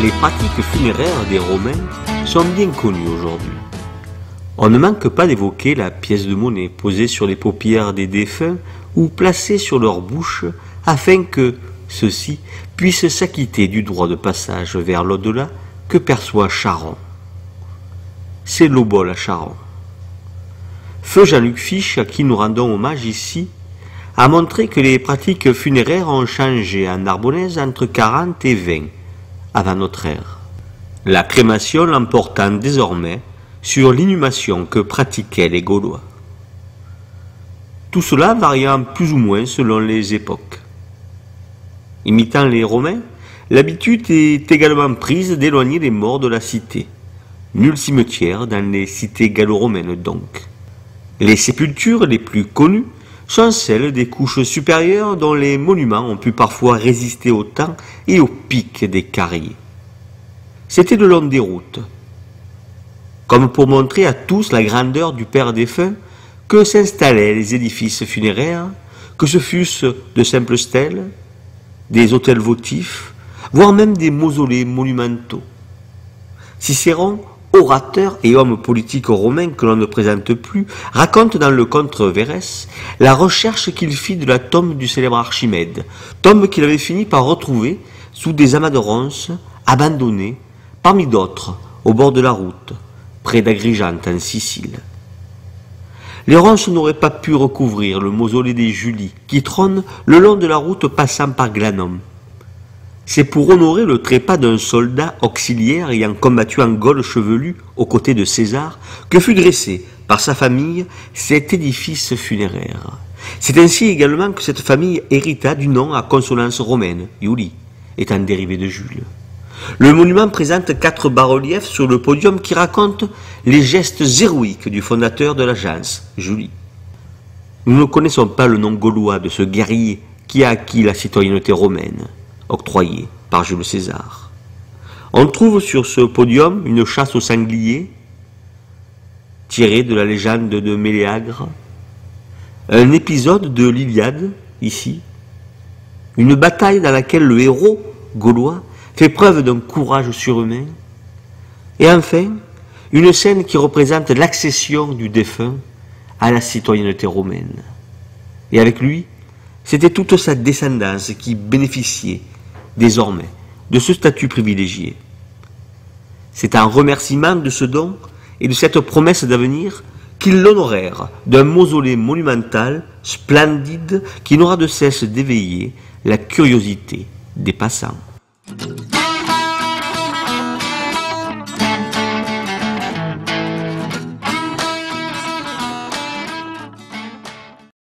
Les pratiques funéraires des Romains sont bien connues aujourd'hui. On ne manque pas d'évoquer la pièce de monnaie posée sur les paupières des défunts ou placée sur leur bouche afin que ceux-ci puissent s'acquitter du droit de passage vers l'au-delà que perçoit Charon. C'est l'obol à Charon. Feu Jean-Luc Fiche, à qui nous rendons hommage ici, a montré que les pratiques funéraires ont changé en Narbonnaise entre 40 et 20 avant notre ère. La crémation l'emportant désormais sur l'inhumation que pratiquaient les Gaulois. Tout cela variant plus ou moins selon les époques. Imitant les Romains, l'habitude est également prise d'éloigner les morts de la cité. Nul cimetière dans les cités gallo-romaines donc. Les sépultures les plus connues sont celles des couches supérieures dont les monuments ont pu parfois résister au temps et au pic des carriers. C'était le long des routes, comme pour montrer à tous la grandeur du père défunt, que s'installaient les édifices funéraires, que ce fussent de simples stèles, des autels votifs, voire même des mausolées monumentaux. Cicéron, orateur et homme politique romain que l'on ne présente plus, raconte dans le Contre Verres la recherche qu'il fit de la tombe du célèbre Archimède, tombe qu'il avait fini par retrouver sous des amas de ronces, abandonnés, parmi d'autres, au bord de la route, près d'Agrigente en Sicile. Les ronces n'auraient pas pu recouvrir le mausolée des Julies, qui trône le long de la route passant par Glanum. C'est pour honorer le trépas d'un soldat auxiliaire ayant combattu en Gaule chevelu aux côtés de César que fut dressé par sa famille cet édifice funéraire. C'est ainsi également que cette famille hérita du nom à consonance romaine, Iuli, étant dérivé de Jules. Le monument présente 4 bas-reliefs sur le podium qui racontent les gestes héroïques du fondateur de l'agence, Julie. Nous ne connaissons pas le nom gaulois de ce guerrier qui a acquis la citoyenneté romaine, octroyée par Jules César. On trouve sur ce podium une chasse au sanglier, tirée de la légende de Méléagre, un épisode de l'Iliade, ici, une bataille dans laquelle le héros gaulois fait preuve d'un courage surhumain, et enfin, une scène qui représente l'accession du défunt à la citoyenneté romaine. Et avec lui, c'était toute sa descendance qui bénéficiait désormais de ce statut privilégié. C'est en remerciement de ce don et de cette promesse d'avenir qu'ils l'honorèrent d'un mausolée monumental, splendide, qui n'aura de cesse d'éveiller la curiosité des passants.